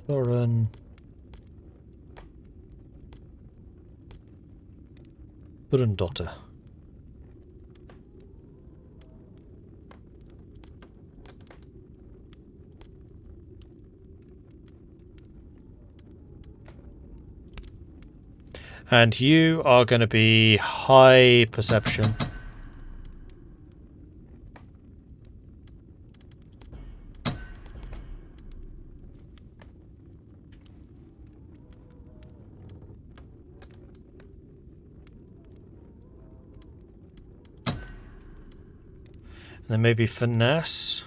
Thorin. Brundotter. And you are going to be high perception. And then maybe finesse.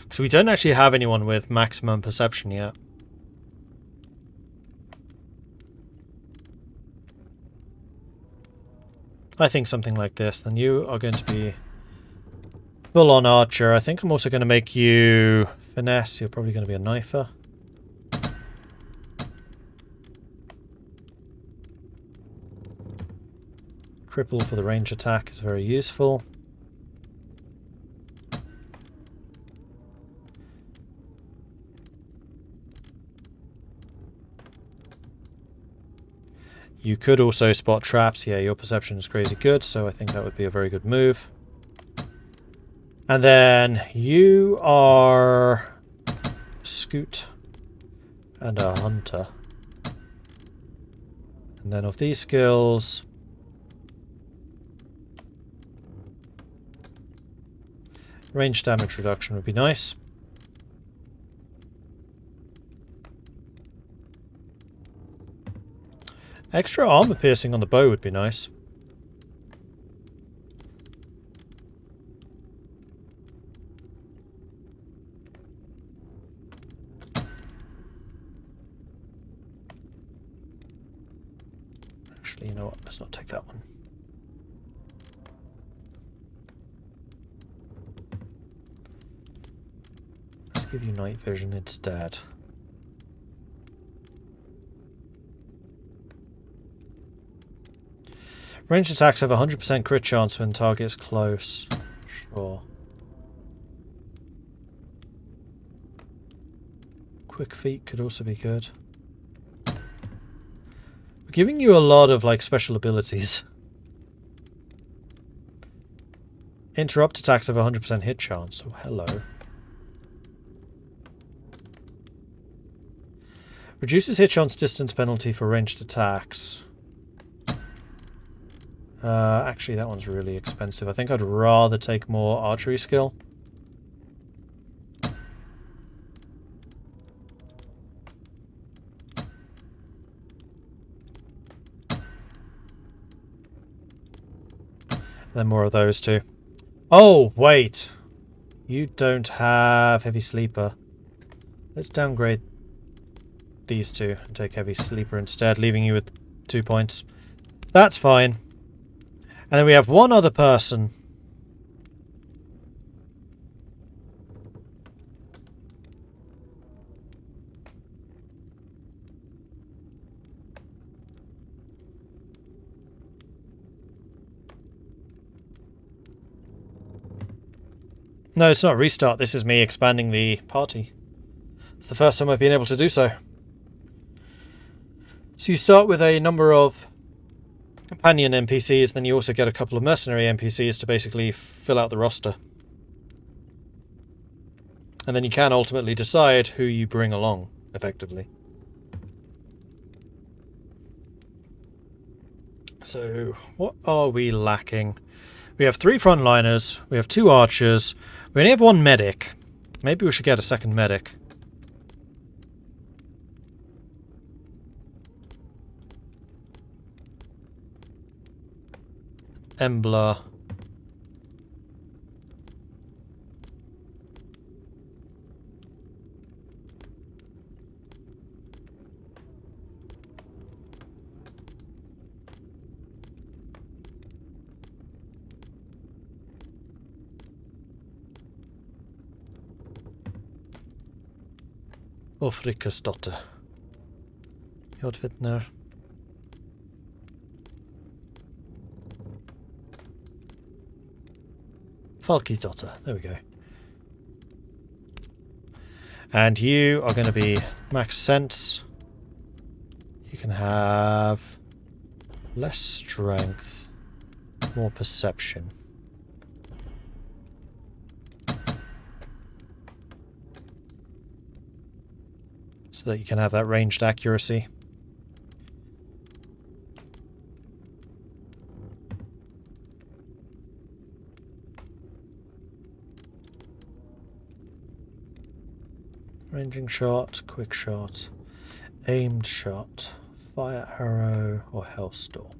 So we don't actually have anyone with maximum perception yet. I think something like this. Then you are going to be full-on archer. I think I'm also going to make you finesse. You're probably going to be a knifer. Cripple for the range attack is very useful. You could also spot traps. Yeah, your perception is crazy good, so I think that would be a very good move. And then you are Scoot and a hunter. And then of these skills, range damage reduction would be nice. Extra armor piercing on the bow would be nice. Actually, you know what? Let's not take that one. Let's give you night vision instead. Ranged attacks have a 100% crit chance when target's close. Sure. Quick feet could also be good. We're giving you a lot of, like, special abilities. Interrupt attacks have a 100% hit chance. Oh, hello. Reduces hit chance distance penalty for ranged attacks. Actually, that one's really expensive. I think I'd rather take more archery skill. Then more of those too. Oh, wait! You don't have heavy sleeper. Let's downgrade these two and take heavy sleeper instead, leaving you with 2 points. That's fine. And then we have one other person. No, it's not restart. This is me expanding the party. It's the first time I've been able to do so. So you start with a number of companion NPCs, then you also get a couple of mercenary NPCs to basically fill out the roster. And then you can ultimately decide who you bring along, effectively. So, what are we lacking? We have 3 frontliners, we have 2 archers, we only have 1 medic. Maybe we should get a second medic. Embla. Ofrikasdotter. Jodvidner. Falky's daughter. There we go. And you are going to be max sense. You can have less strength, more perception. So that you can have that ranged accuracy. Ranging shot, quick shot, aimed shot, fire arrow, or hellstorm.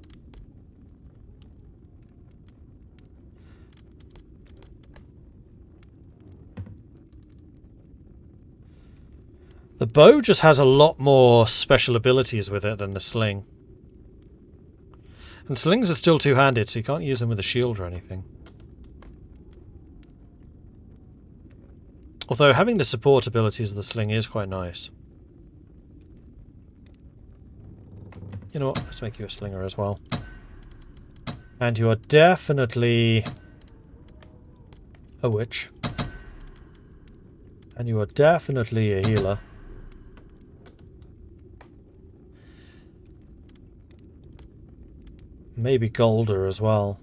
The bow just has a lot more special abilities with it than the sling. And slings are still two-handed, so you can't use them with a shield or anything. Although having the support abilities of the sling is quite nice. You know what? Let's make you a slinger as well. And you are definitely a witch. And you are definitely a healer. Maybe Golder as well.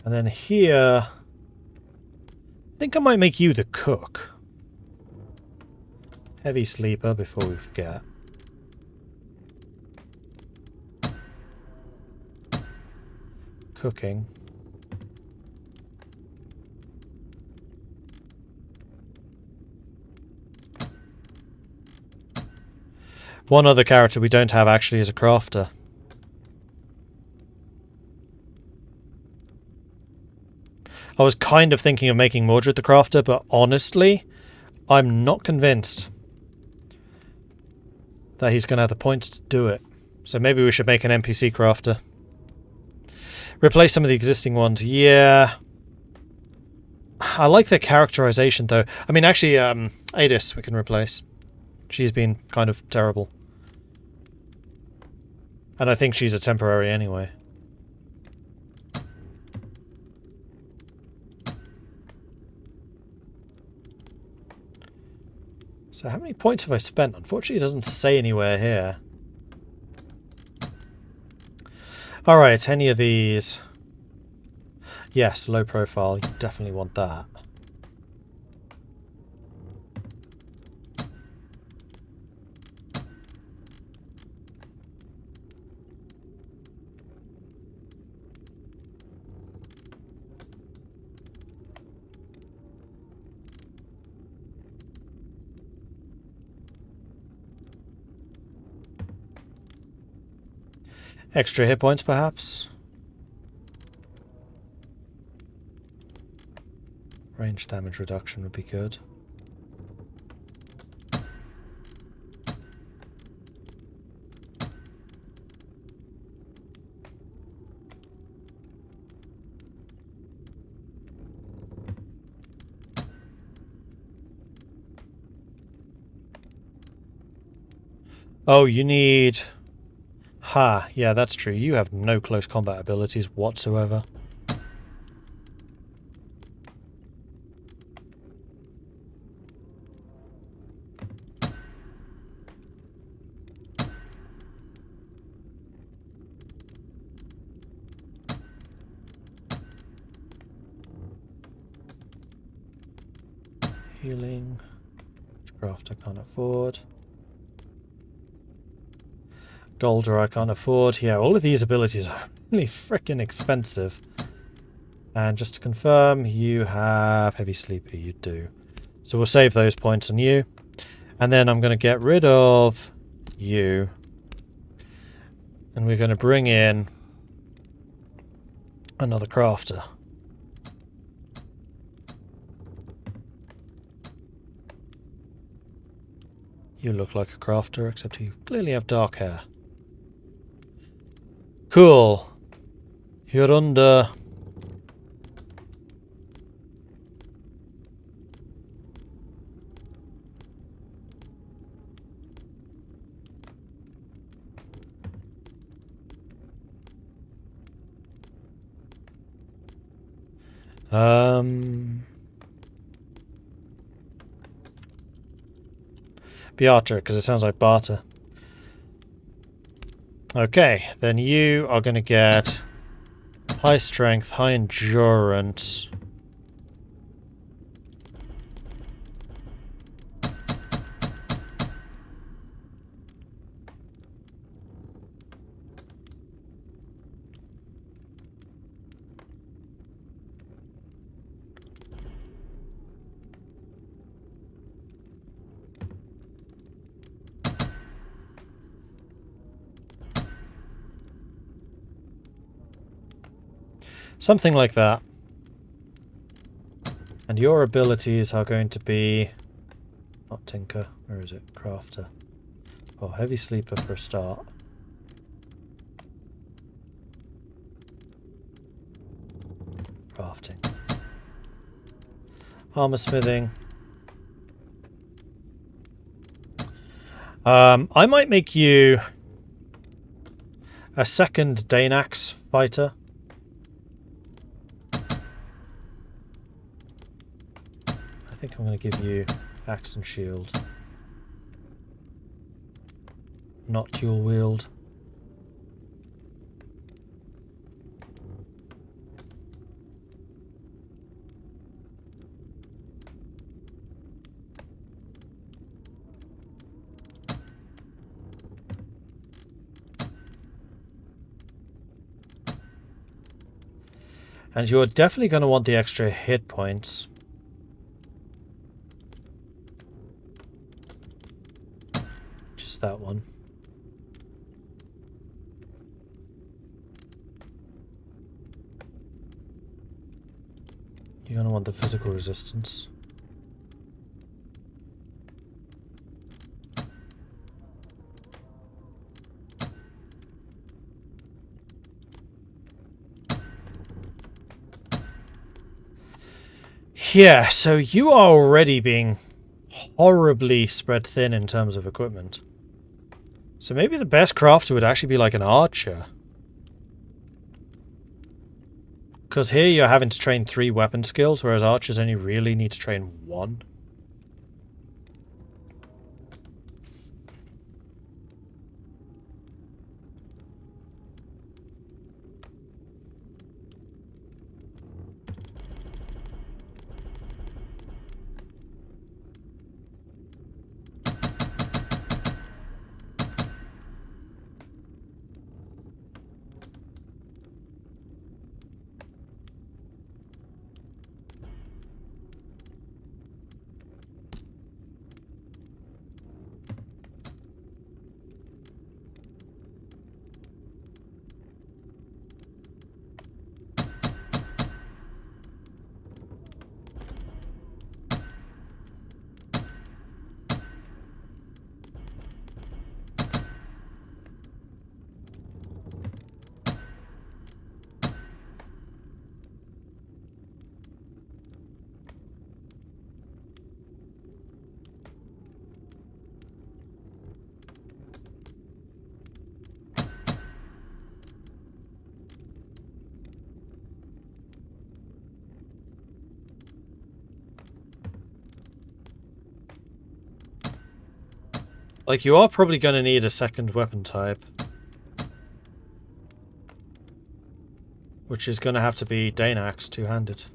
And then here, I think I might make you the cook. Heavy sleeper before we forget. Cooking. One other character we don't have actually is a crafter. I was kind of thinking of making Mordred the crafter, but honestly, I'm not convinced that he's going to have the points to do it. So maybe we should make an NPC crafter. Replace some of the existing ones. Yeah. I like their characterization, though. I mean, actually, Adis we can replace. She's been kind of terrible. And I think she's a temporary anyway. So how many points have I spent? Unfortunately, it doesn't say anywhere here. Alright, any of these. Yes, low profile. You definitely want that. Extra hit points, perhaps? Range damage reduction would be good. Oh, you need... Ha, yeah, that's true. You have no close combat abilities whatsoever. Healing. Craft I can't afford. Golder I can't afford. Yeah, all of these abilities are really freaking expensive. And just to confirm, you have Heavy Sleeper, you do. So we'll save those points on you. And then I'm going to get rid of you. And we're going to bring in another crafter. You look like a crafter, except you clearly have dark hair. Cool. You're under... Be archer, because it sounds like barter. Okay, then you are going to get high strength, high endurance. Something like that. And your abilities are going to be... Not tinker, where is it? Crafter. Oh, heavy sleeper for a start. Crafting. Armor smithing. I might make you a second Danax fighter. I think I'm going to give you axe and shield. Not dual wield. And you're definitely going to want the extra hit points. Just that one. You're going to want the physical resistance. Yeah, so you are already being horribly spread thin in terms of equipment. So maybe the best crafter would actually be like an archer. Because here you're having to train 3 weapon skills, whereas archers only really need to train 1. Like, you are probably going to need a second weapon type. Which is going to have to be Danax, two-handed.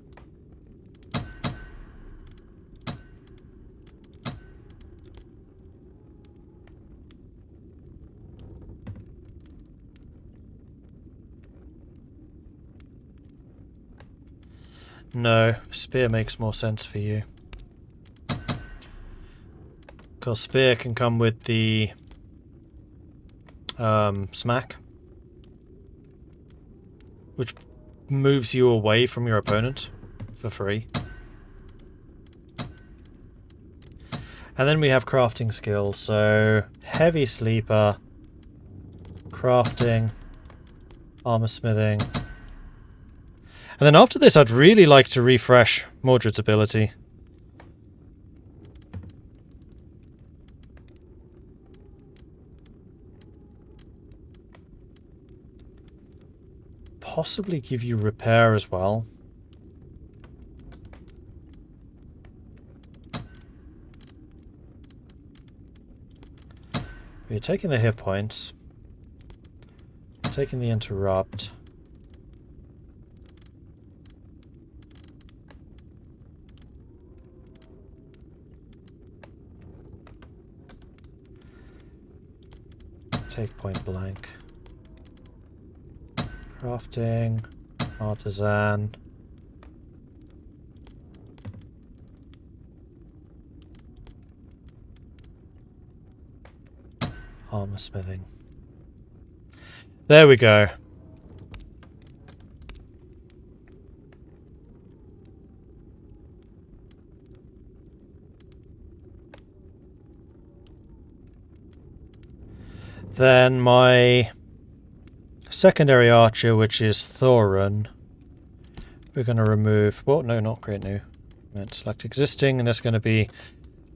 No, spear makes more sense for you. Because spear can come with the smack, which moves you away from your opponent for free. And then we have crafting skills, so heavy sleeper, crafting, armor smithing. And then after this, I'd really like to refresh Mordred's ability. Possibly give you repair as well. We're taking the hit points. Taking the interrupt. Take point blank. Crafting. Artisan. Armor smithing. There we go. Then my secondary archer, which is Thorin, we're going to remove... Well, no, not create new. I meant select existing, and that's going to be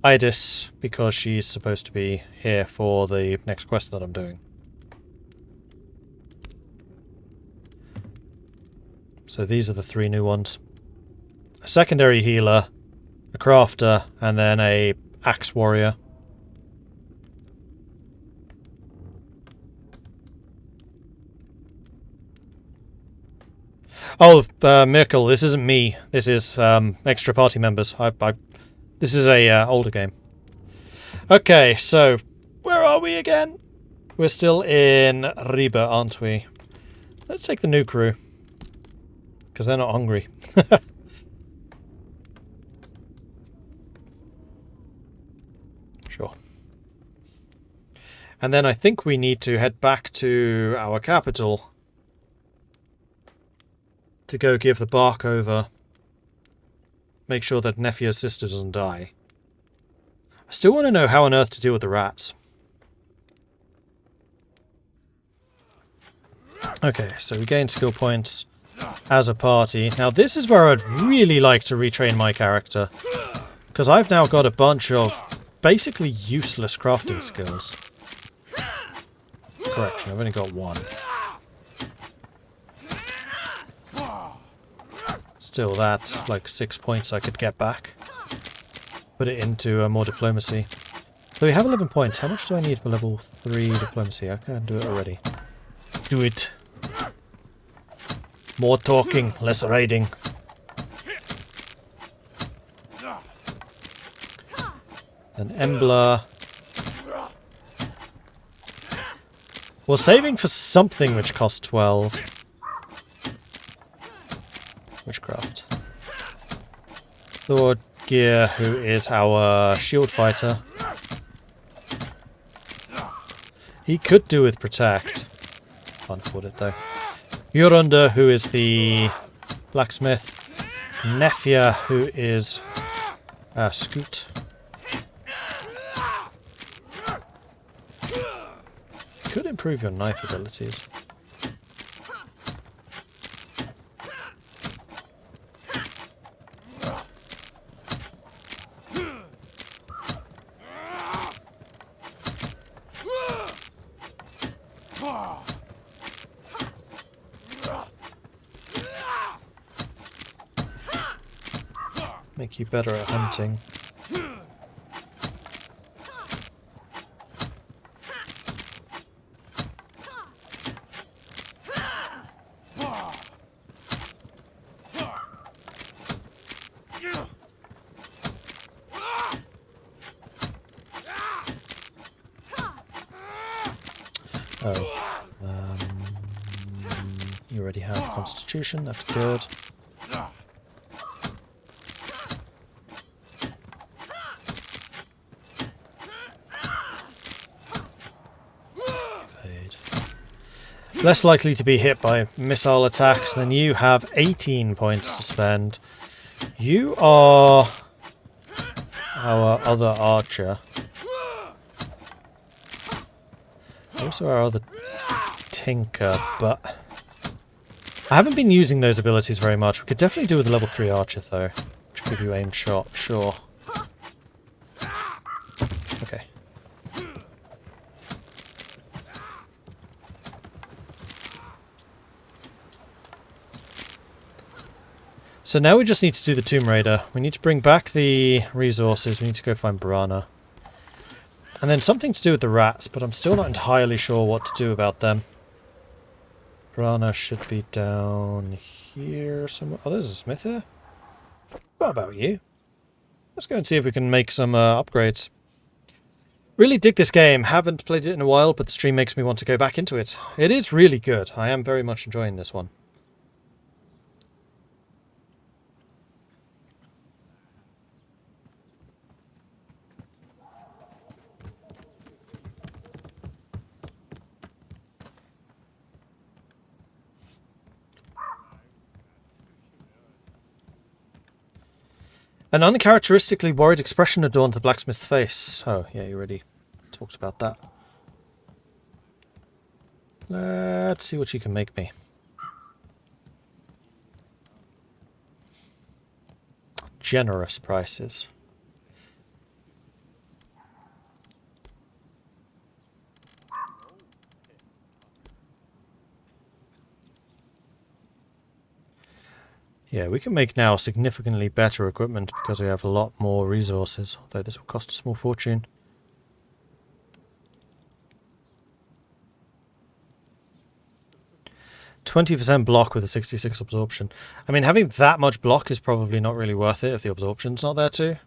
Idis, because she's supposed to be here for the next quest that I'm doing. So these are the 3 new ones. A secondary healer, a crafter, and then a axe warrior. Oh, Miracle, this isn't me. This is extra party members. This is a older game. Okay, so where are we again? We're still in Riba, aren't we? Let's take the new crew. Because they're not hungry. Sure. And then I think we need to head back to our capital to go give the bark over. Make sure that Nefia's sister doesn't die. I still want to know how on earth to deal with the rats. Okay, so we gain skill points as a party. Now this is where I'd really like to retrain my character, because I've now got a bunch of basically useless crafting skills. Correction, I've only got 1. Still, that's like 6 points I could get back. Put it into more diplomacy. So we have 11 points. How much do I need for level 3 diplomacy? I can do it already. Do it. More talking, less raiding. An Embla. We're saving for something which costs 12. Witchcraft. Thorgeir, who is our shield fighter. He could do with protect. Can't afford it though. Jorunda, who is the blacksmith. Nefia, who is Scoot. Could improve your knife abilities. Make you better at hunting. You already have Constitution, that's good. Less likely to be hit by missile attacks, then you have 18 points to spend. You are our other archer. Also our other tinker, but I haven't been using those abilities very much. We could definitely do with a level 3 archer though, which will give you aim shot, sure. Okay. So now we just need to do the Tomb Raider. We need to bring back the resources. We need to go find Brana. And then something to do with the rats, but I'm still not entirely sure what to do about them. Piranha should be down here somewhere. Oh, there's a smith here. What about you? Let's go and see if we can make some upgrades. Really dig this game. Haven't played it in a while, but the stream makes me want to go back into it. It is really good. I am very much enjoying this one. An uncharacteristically worried expression adorns the blacksmith's face. Oh, yeah, you already talked about that. Let's see what you can make me. Generous prices. Yeah, we can make now significantly better equipment because we have a lot more resources, although this will cost a small fortune. %20 block with a 66 absorption. I mean, having that much block is probably not really worth it if the absorption's not there too.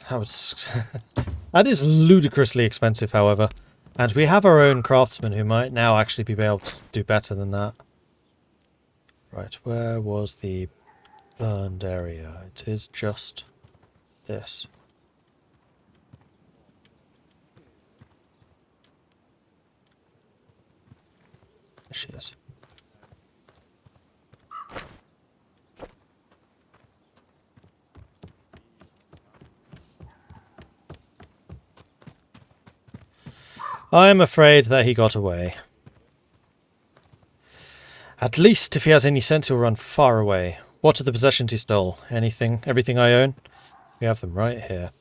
That is ludicrously expensive, however. And we have our own craftsman who might now actually be able to do better than that. Right, where was the burned area? It is just this. There she is. I'm afraid that he got away. At least, if he has any sense, he'll run far away. What are the possessions he stole? Anything? Everything I own? We have them right here.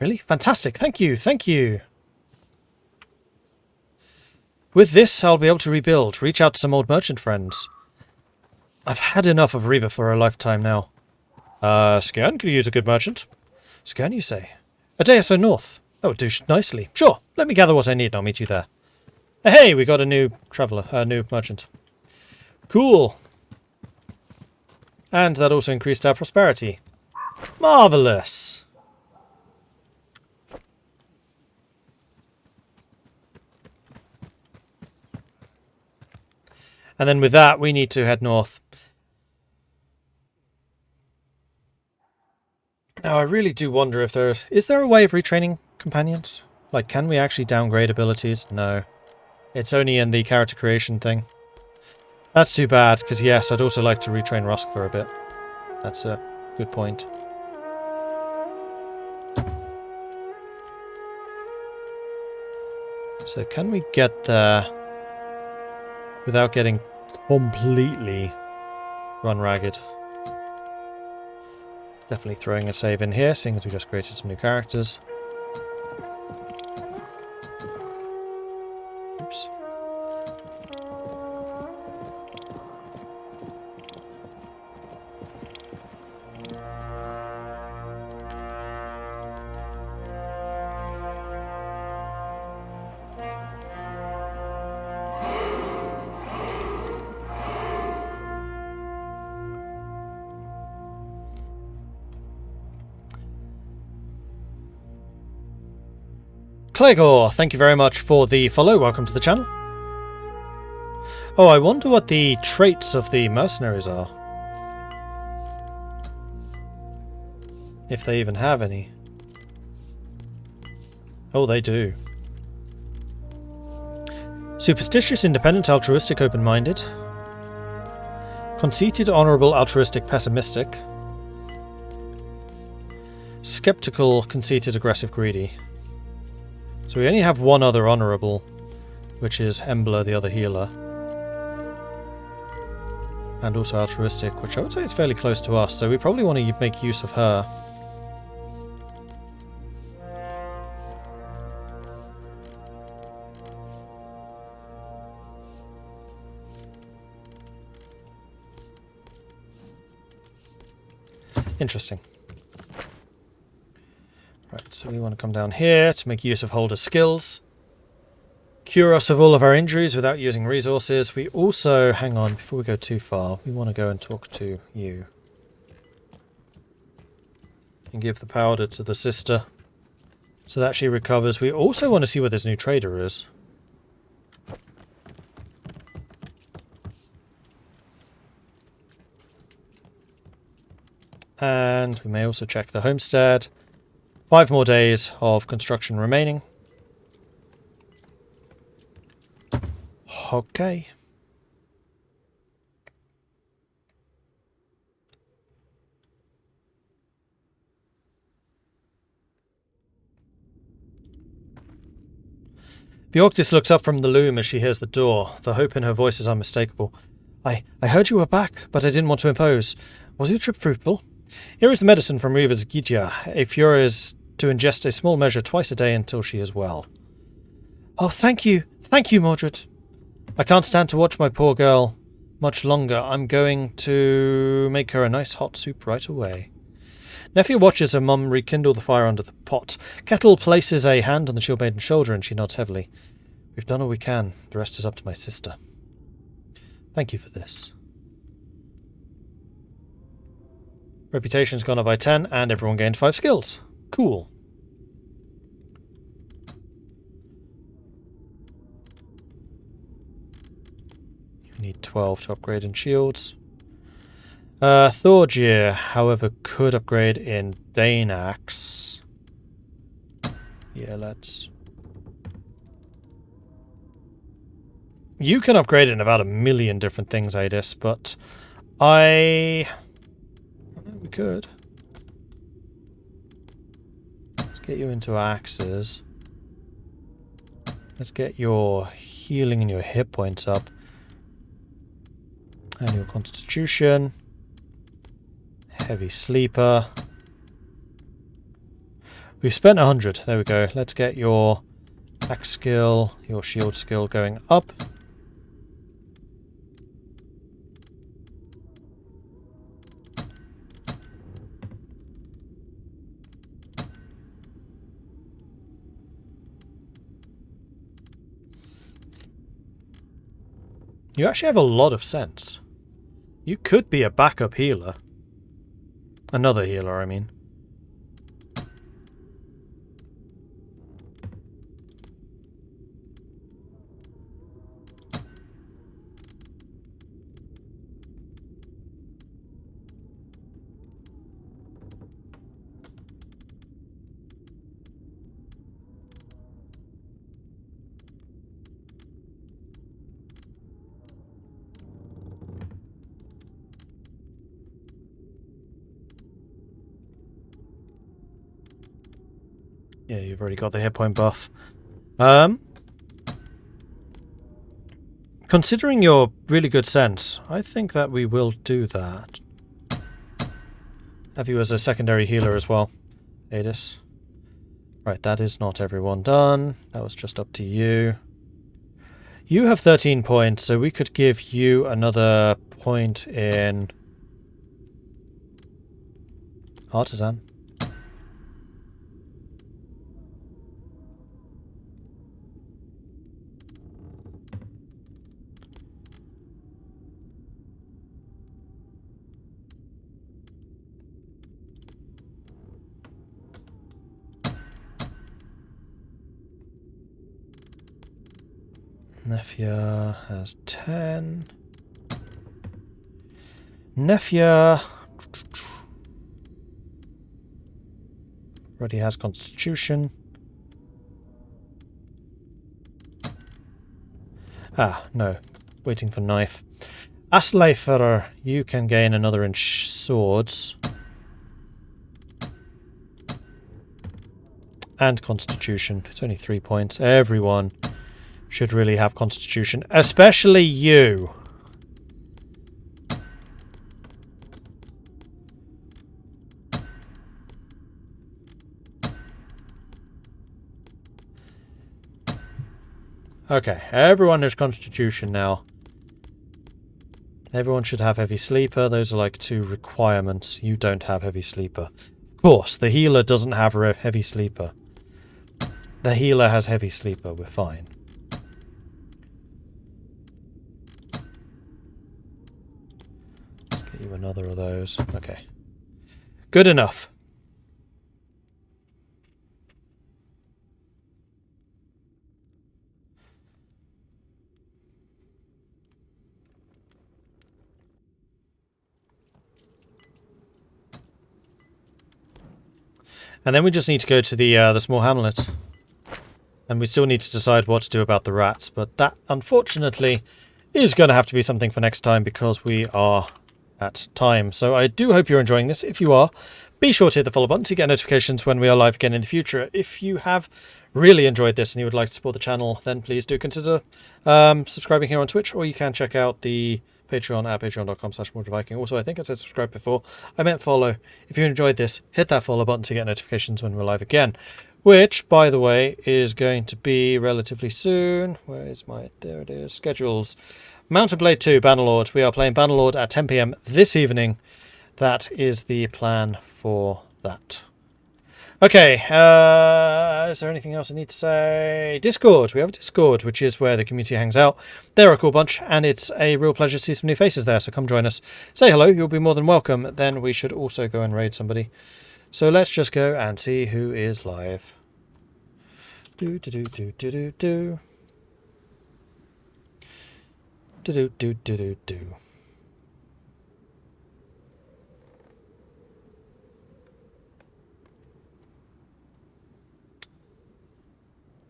Really? Fantastic. Thank you. Thank you. With this, I'll be able to rebuild. Reach out to some old merchant friends. I've had enough of Reba for a lifetime now. Skjern could use a good merchant. Skjern, you say? A day or so north. That would do nicely. Sure. Let me gather what I need and I'll meet you there. Hey, we got a new traveller. New merchant. Cool. And that also increased our prosperity. Marvellous. And then with that, we need to head north. Now, I really do wonder if is there a way of retraining companions? Like, can we actually downgrade abilities? No. It's only in the character creation thing. That's too bad, because yes, I'd also like to retrain Rusk for a bit. That's a good point. So can we get there without getting completely run ragged? Definitely throwing a save in here, seeing as we just created some new characters. Oops. Clegor, thank you very much for the follow. Welcome to the channel. Oh, I wonder what the traits of the mercenaries are. If they even have any. Oh, they do. Superstitious, independent, altruistic, open-minded. Conceited, honourable, altruistic, pessimistic. Skeptical, conceited, aggressive, greedy. So we only have one other honourable, which is Embla, the other healer. And also altruistic, which I would say is fairly close to us, so we probably want to make use of her. Interesting. Right, So we want to come down here to make use of holder skills. Cure us of all of our injuries without using resources. We also, hang on, before we go too far, we want to go and talk to you. And give the powder to the sister so that she recovers. We also want to see where this new trader is. And we may also check the homestead. 5 more days of construction remaining. Okay. Bjorkdis looks up from the loom as she hears the door. The hope in her voice is unmistakable. I heard you were back, but I didn't want to impose. Was your trip fruitful? Here is the medicine from Reva's Gidja. A Fiora is to ingest a small measure twice a day until she is well. Oh, thank you. Thank you, Mordred. I can't stand to watch my poor girl much longer. I'm going to make her a nice hot soup right away. Neffia watches her mum rekindle the fire under the pot. Kettle places a hand on the shield maiden's shoulder and she nods heavily. We've done all we can. The rest is up to my sister. Thank you for this. Reputation's gone up by 10 and everyone gained 5 skills. Cool. You need 12 to upgrade in shields. Thorgir, however, could upgrade in Danax. Yeah, let's... You can upgrade in about 1 million different things, Adis, but I don't know, we could. Let's get you into axes. Let's get your healing and your hit points up. And your constitution. Heavy sleeper. We've spent 100. There we go. Let's get your axe skill, your shield skill going up. You actually have a lot of sense. You could be a backup healer. Another healer, I mean. Yeah, you've already got the hit point buff. Considering your really good sense, I think that we will do that. Have you as a secondary healer as well, Adis. Right, that is not everyone done. That was just up to you. You have 13 points, so we could give you another point in Artisan. Neffia has 10. Neffia already has Constitution. Ah, no. Waiting for knife. Asleifer, you can gain another in swords. And Constitution. It's only 3 points. Everyone should really have Constitution. Especially you. Okay, everyone has Constitution now. Everyone should have Heavy Sleeper. Those are like 2 requirements. You don't have Heavy Sleeper. Of course, the healer doesn't have a heavy sleeper. The healer has heavy sleeper, we're fine. Let's get you another of those. Okay. Good enough. And then we just need to go to the small hamlet. And we still need to decide what to do about the rats, but that, unfortunately, is going to have to be something for next time because we are at time. So I do hope you're enjoying this. If you are, be sure to hit the follow button to get notifications when we are live again in the future. If you have really enjoyed this and you would like to support the channel, then please do consider subscribing here on Twitch, or you can check out the Patreon at patreon.com/MordredViking. Also, I think I said subscribe before. I meant follow. If you enjoyed this, hit that follow button to get notifications when we're live again. Which, by the way, is going to be relatively soon. Where is my... There it is. Schedules. Mountain Blade 2, Bannerlord. We are playing Bannerlord at 10 PM this evening. That is the plan for that. Okay, is there anything else I need to say? Discord. We have a Discord, which is where the community hangs out. They're a cool bunch, and it's a real pleasure to see some new faces there, so come join us. Say hello, you'll be more than welcome. Then we should also go and raid somebody. So let's just go and see who is live. Do do do do do do do. Do do do do do do.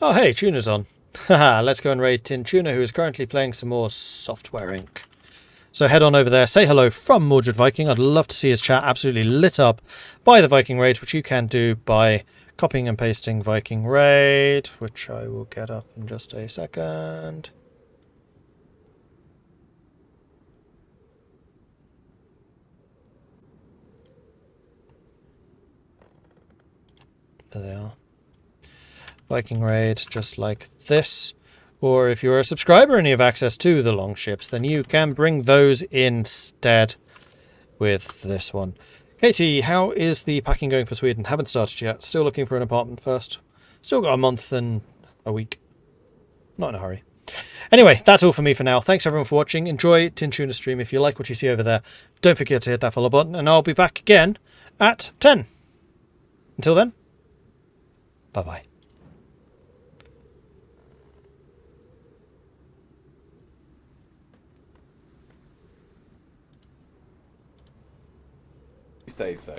Oh hey, Tuna's on. Haha, let's go and raid Tin Tuna, who is currently playing some more Software Inc. So head on over there, say hello from Mordred Viking. I'd love to see his chat absolutely lit up by the Viking raid, which you can do by copying and pasting Viking raid, which I will get up in just a second. There they are. Viking raid, just like this. Or if you're a subscriber and you have access to the longships, then you can bring those instead with this one. Katie, how is the packing going for Sweden? Haven't started yet. Still looking for an apartment first. Still got a month and a week. Not in a hurry. Anyway, that's all for me for now. Thanks everyone for watching. Enjoy Tin Tuna stream. If you like what you see over there, don't forget to hit that follow button, and I'll be back again at 10. Until then, bye-bye. You say so.